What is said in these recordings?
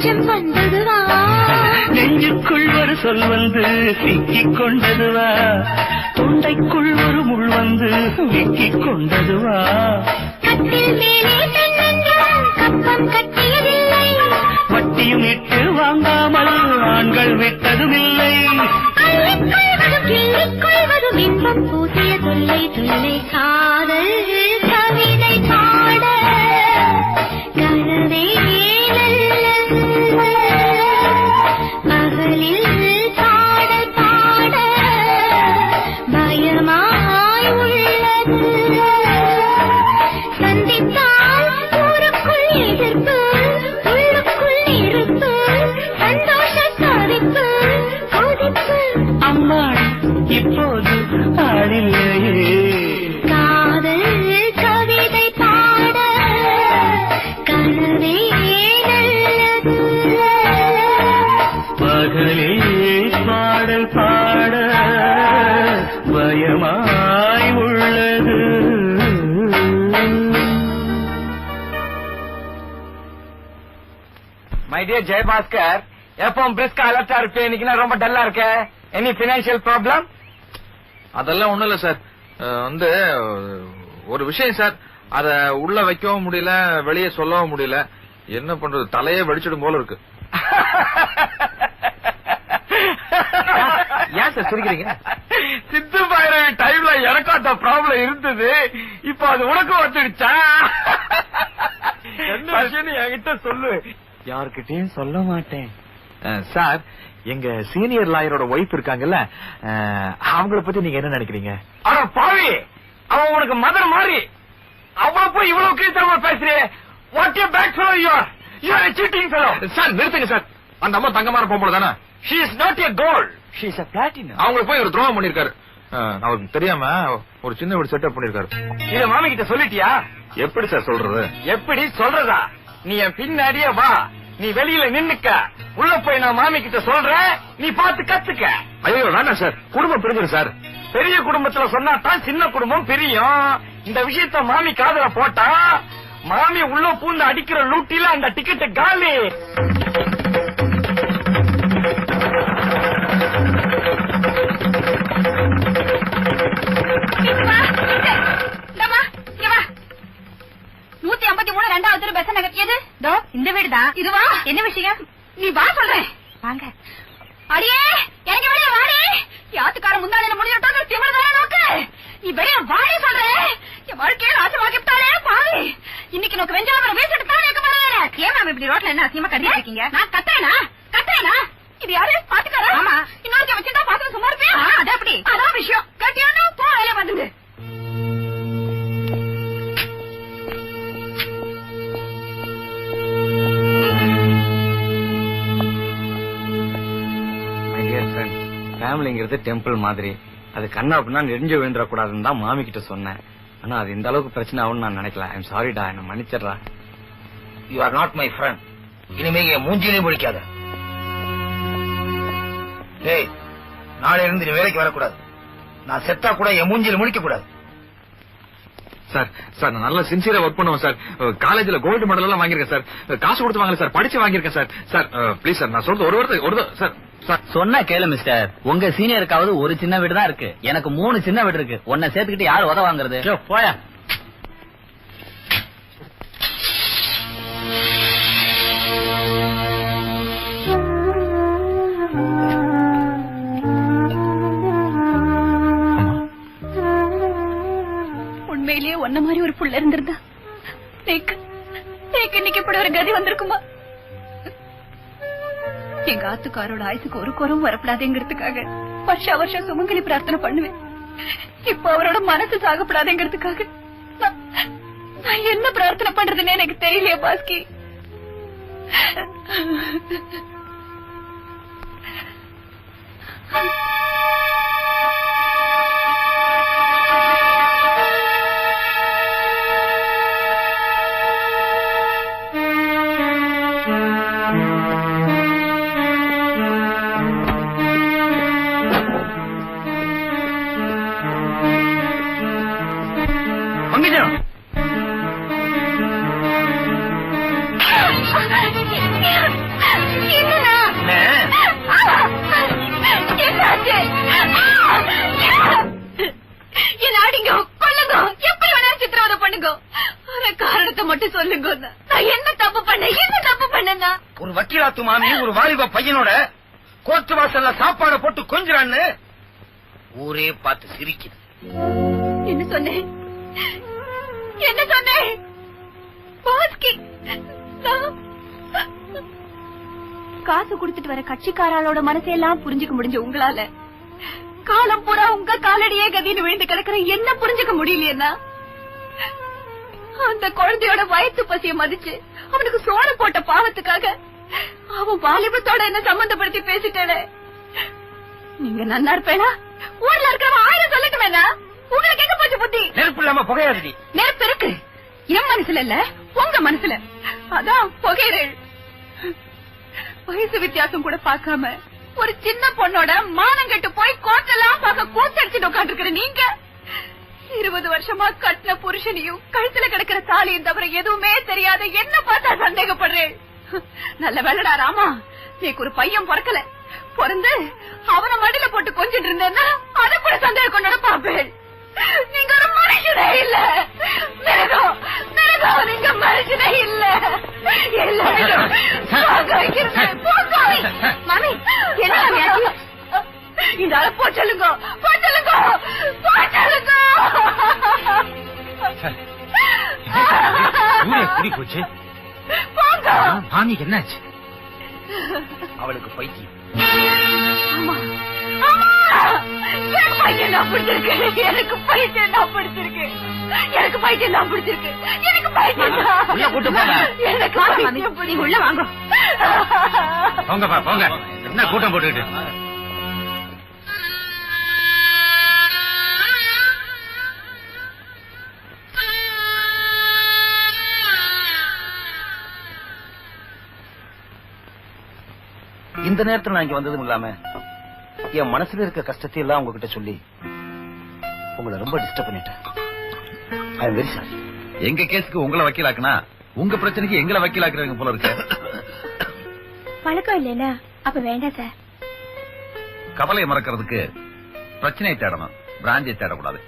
வெளிச்சம் வந்ததுவா, நெஞ்சுக்குள் ஒரு சொல் வந்து சிக்கிக் கொண்டதுவா, தொண்டைக்குள் ஒரு முள் வந்து விக்கிக் கொண்டதுவா, கட்டில் மேலே பெண்ணென்றால் கப்பம் கட்டியதில்லை, வட்டியும் இட்டு வாங்காமல் ஆண்கள் விட்டதும் இல்லை, அள்ளிக்கொள்வதும் கிள்ளிக்கொள்வதும் இன்பம் பூசிய தொல்லை தொல்லை, காதல் கவிதை பாட கனவே நல்லது, பகலில் பாடல் பாட பயமாய் உள்ளது, சந்தித்தால் ஊருக்குள் எதிர்ப்பு, உள்ளுக்குள் இருப்பு, சந்தோஷ சாதிப்பு கொதிப்பு, அம்மா இப்போது ஆளில்லையே, காதல் கவிதை பாட கனவே நல்லது. பகலில் பாடல் பாட பயமாய் உள்ளது. மை டியர் ஜெயபாஸ்கர், எப்பவும் பிரிஸ்கா அலர்ட்டா இருப்பேன், இன்னைக்கு ரொம்ப டல்லா இருக்க. Any financial problem? அதெல்லாம் ஒண்ணும் இல்ல சார். வந்து ஒரு விஷயம் சார், அத உள்ள வைக்கவும் முடியல, வெளியே சொல்லவும் முடியல. என்ன பண்றது, தலையே வெடிச்சிடும் போல இருக்கு. ஏன் சார் சிரிக்கிறீங்க? சித்து பாயிர டைம்ல எனக்கும் அந்த ப்ராப்ளம் இருந்தது, இப்ப அது உனக்கு வந்துடுச்சா? என்ன விஷயம் என்கிட்ட சொல்லு. யார்கிட்டயும் சொல்ல மாட்டேன் சார். எங்க சீனியர் லாயரோட ஒய்ஃப் இருக்காங்கல்ல, அவங்கள பத்தி நீங்க என்ன நினைக்கிறீங்க? ஆனா பாவி, அவன் உனக்கு மதர் மாதிரி, அவளை போய் இவ்வளவு கீழ்த்தரமா பேசுறே. What you bad fellow, you are a cheating fellow. Sir நிறுத்துங்க சார். அந்த அம்மா தங்கமான பொம்பளை தானே? She is not a gold, she is a platinum. அவங்களுக்கு போய் ஒரு துரோகம் பண்ணிருக்காரு. அவருக்கு தெரியாம ஒரு சின்ன வீடு செட்டப் பண்ணிருக்காரு. இத மாமி கிட்ட சொல்லிட்டியா? எப்படி சார் சொல்றது? எப்படி சொல்றதா? நீ என் பின்னாடியே வா, நீ வெளியில நின்னுக்க, உள்ள போய் நான் மாமி கிட்ட சொல்றேன், நீ பாத்து கத்துக்க. ஐயோ வேண்டாம் சார், குடும்பம் பிரிஞ்சிடும் சார். பெரிய குடும்பத்துல சொன்னாதான் சின்ன குடும்பம் பிரியும். இந்த விஷயத்த மாமி காதுல போட்டா, மாமி உள்ள பூந்து அடிக்கிற லூட்டில அந்த டிக்கெட் காலி. இந்த வீடுதான் இதுவா? என்ன விஷயம்? நீ வா சொல்றேன். வாங்க. அடியே எனக்கு வெளியே வாடி. யாத்துக்கார முந்தாளில முடிஞ்சிட்டோம், திமிர்தானே நோக்கு. நீ வெளியே வாடி சொல்றேன். என் வாழ்க்கையில ஆசமாக்கிட்டாலே பாவி. இன்னைக்கு நோக்கு வெஞ்சாம வீசிட்டு தான் இருக்க போறேன். ஏன் மேம் இப்படி ரோட்ல என்ன அசியமா கட்டி இருக்கீங்க? நான் கத்துறேனா? இது யாரு? பாத்துக்காரா? ஆமா. இன்னொரு வச்சுட்டா பாத்து சும்மா இருப்பேன். அது அப்படி. அதான் விஷயம். கட்டியானோ போ, வேலைய வந்துங்க. ஃபேமிலிங்கிறது டெம்பிள் மாதிரி, அது கண்ணா அப்படின்னா நெறிஞ்சு விழுந்துடக்கூடாதுன்னு தான் மாமி கிட்ட சொன்னேன். ஆனா அது இந்த அளவுக்கு பிரச்சனை ஆகும்னு நான் நினைக்கல. ஐம் சாரிடா, என்ன மன்னிச்சிடுறா. You are not my friend. இனிமே என் மூஞ்சிலையும் முடிக்காத. டேய், நாளை இருந்து நீ வேலைக்கு வரக்கூடாது. நான் செத்தா கூட என் மூஞ்சில முடிக்க கூடாது. சார் சார் நான் நல்லா சின்சியரா ஒர்க் பண்ணுவேன் சார். காலேஜ்ல கோல்டு மெடல் எல்லாம் வாங்கியிருக்கேன் சார். காசு கொடுத்து வாங்கல சார், படிச்சு வாங்கியிருக்கேன் சார். சார் ப்ளீஸ் சார், நான் சொல்றது ஒரு வார்த்தை சார். சொன்னா கேளு மிஸ்டர். உங்க சீனியருக்காவது ஒரு சின்ன வீடு தான் இருக்கு, எனக்கு 3 சின்ன வீடு இருக்கு. உன்னை சேர்த்துக்கிட்டு யாரு உத வாங்குறது? போயா. உண்மையிலேயே ஒன்ன மாதிரி ஒரு புள்ள இருந்திருந்தா இன்னைக்கு இப்படி ஒரு கதி வந்திருக்குமா? எங்க ஆத்துக்காரோட ஆயுசுக்கு ஒரு குறவும் வரப்படாதுங்கிறதுக்காக வருஷம் சுமங்கலி பிரார்த்தனை பண்ணுவேன். இப்ப அவரோட மனசு சாகப்படாதுங்கிறதுக்காக நான் என்ன பிரார்த்தனை பண்றதுன்னு எனக்கு தெரியலையே பாஸ்கி. சொல்லுங்க நான் என்ன தப்பு பண்ணேன்னா ஒரு வக்கீலாத்து மாமி ஒரு வாலிப பையனோட கோர்ட்டு வாசல்ல சாப்பாட போட்டு கொஞ்சறான்னு ஊரே பார்த்து சிரிக்குது. என்ன சொன்னேன் பாஸ்கி, காசு குடுத்துட்டு வர கட்சிக்காரளோட மனசையெல்லாம் புரிஞ்சுக்க முடிஞ்ச உங்களால காலம் பூரா உங்க காலடியே கதின்னு விழுந்து கிடக்குற என்ன புரிஞ்சுக்க முடியலையா? அந்த குழந்தையோட வயிற்று பசிய மதிச்சு அவனுக்கு சோறு போட்ட பாவத்துக்காக அவன் வாலிபத்தோட என்ன சம்பந்தப்படுத்தி பேசிட்டே. நீங்க நன்னா இருப்பேனா? ஊர்ல இருக்கிறவன் 1000 சொல்லட்டுமேனா? உங்களுக்கு எங்க போச்சு புத்தி? நெருப்பு இல்லாம புகையாதுடி. நெருப்பு இருக்கு, என் மனசுல இல்ல உங்க மனசுல. அதான் புகையிறேள். வயசு வித்தியாசம் கூட பாக்காம ஒரு சின்ன பொண்ணோட மானங்கெட்டு போய் கோட்டெல்லாம் பார்க்க கூத்தடிச்சுட்டு உட்காந்துருக்கிற நீங்க 20 வருஷமா கட்டின புருஷனையும் கழுத்துல கிடக்கிற தாலியும் தவிர எதுவுமே தெரியாத என்ன பார்த்தா சந்தேகப்படுறேன். நல்ல வேலைடா ராமா, நீக்கு ஒரு பையன் பிறக்கல. பிறந்து அவனை மடியில போட்டு கொஞ்சிட்டு இருந்தேன்னா அதை கூட சந்தேகம் கொண்டாட பாப்பேன். நீங்க ஒரு மனுஷனே இல்ல மிருகம், நீங்க மனுஷனே இல்ல. மாமி என்ன இந்த ஆள போச்சலுங்க. குடி போச்சு. மாமிக்கு என்னாச்சு? அவளுக்கு பைத்தியம். எனக்கு பைத்தியம் தான் பிடிச்சிருக்கு. உள்ள வாங்க. போங்க. என்ன கூட்டம் போட்டுக்கிட்டு? இந்த நேரத்துல நான் இங்க வந்ததும் இல்லாம என் மனசுல இருக்க கஷ்டத்தை எல்லாம் உங்ககிட்ட சொல்லி உங்களை ரொம்ப டிஸ்டர்ப் பண்ணிட்டேன். I am very sorry. எங்க கேஸுக்கு உங்களை வக்கீலாக்குனா உங்க பிரச்சனைக்கு எங்களை வக்கீலாக்குறவங்க போல இருக்கு. பழக்கம் இல்லையா? அப்ப வேண்டாம் சார். கவலையை மறக்கிறதுக்கு பிரச்சனையை தேடணும், பிராந்தியை தேடக்கூடாது.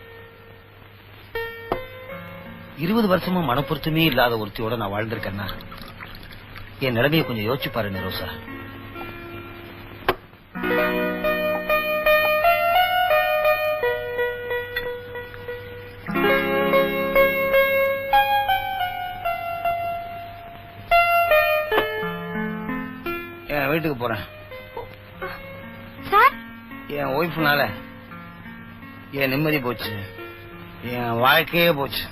20 வருஷமா மனப்பொருத்தமே இல்லாத ஒருத்தியோட நான் வாழ்ந்திருக்கேன்னா என் நிலைமையை கொஞ்சம் யோசிச்சு பாரு நிரோசா. என் வீட்டுக்கு போறேன். என் ஒய்ஃப்னால என் நிம்மதி போச்சு, என் வாழ்க்கையே போச்சு.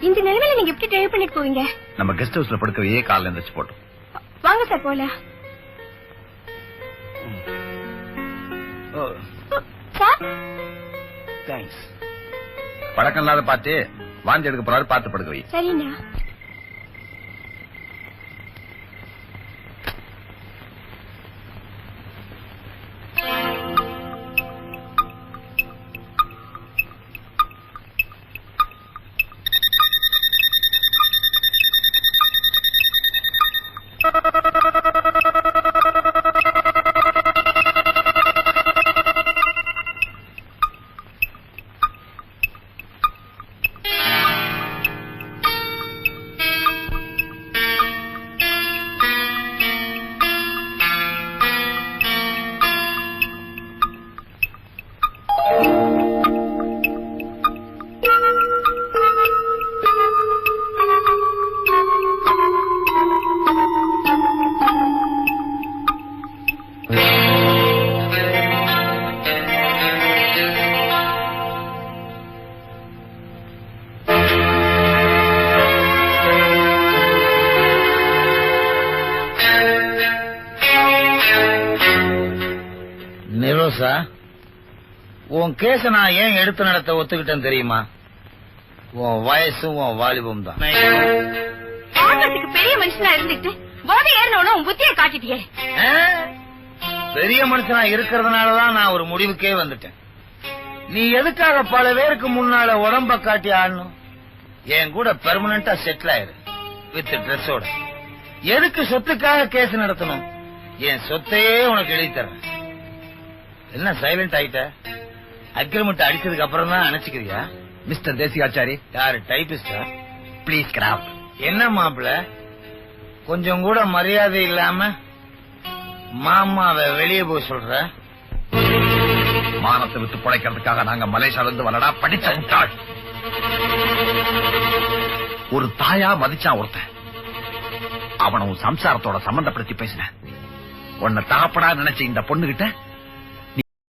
இந்த நிலைமையில நீங்க எப்படி டிரைவ் பண்ணிட்டு போவீங்க? நம்ம கெஸ்ட் ஹவுஸ்ல படுக்கவே காலைல எந்திரிச்சு போட்டோம். வாங்க சார் போல. தேங்க்ஸ். பழக்கம் இல்லாத பார்த்து வாந்தி எடுக்க போறாரு, பார்த்து படுக்க வை. சரிண்ணா. நிரோசா, உன் கேஸ நான் ஏன் எடுத்து நடத்த ஒத்துக்கிட்டேன்னு தெரியுமா? உன் வயசும் உன் வாலிபம் தான். பெரிய மனுஷனா இருந்துட்டு போதை ஏறணும் உன் புத்தியை காட்டிட்டியே. பெரிய மனுஷனா இருக்கிறதுனாலதான் நான் ஒரு முடிவுக்கே வந்துட்டேன். நீ எதுக்காக பல பேருக்கு முன்னால உடம்ப காட்டி ஆடணும்? என் கூட பெர்மனண்டா செட்டில் ஆயிரு வித் ட்ரெஸ்ஸோட. எதுக்கு சொத்துக்காக கேஸ் நடத்தணும்? என் சொத்தையே உனக்கு எழுதி தரேன். என்ன சைலண்ட் ஆயிட்ட? அக்ரிமெண்ட் அடிச்சதுக்கு அப்புறம் தான் அணைச்சுக்கிறியா? மிஸ்டர் தேசிகாச்சாரி. யாரு டைபிஸ்டா? Please graph. என்ன மாப்பிள கொஞ்சம் கூட மரியாதை இல்லாம மாமாவை வெளியே போய் சொல்ற? மானத்தை விட்டு பிழைக்கிறதுக்காக நாங்க மலேசியால இருந்து வரடா படிச்ச முட்டாள். ஒரு தாயா மதிச்சான் ஒருத்தன், அவனை உன் சம்சாரத்தோட சம்பந்தப்படுத்தி பேசின. உன்னை தகப்படா நினைச்ச இந்த பொண்ணுகிட்ட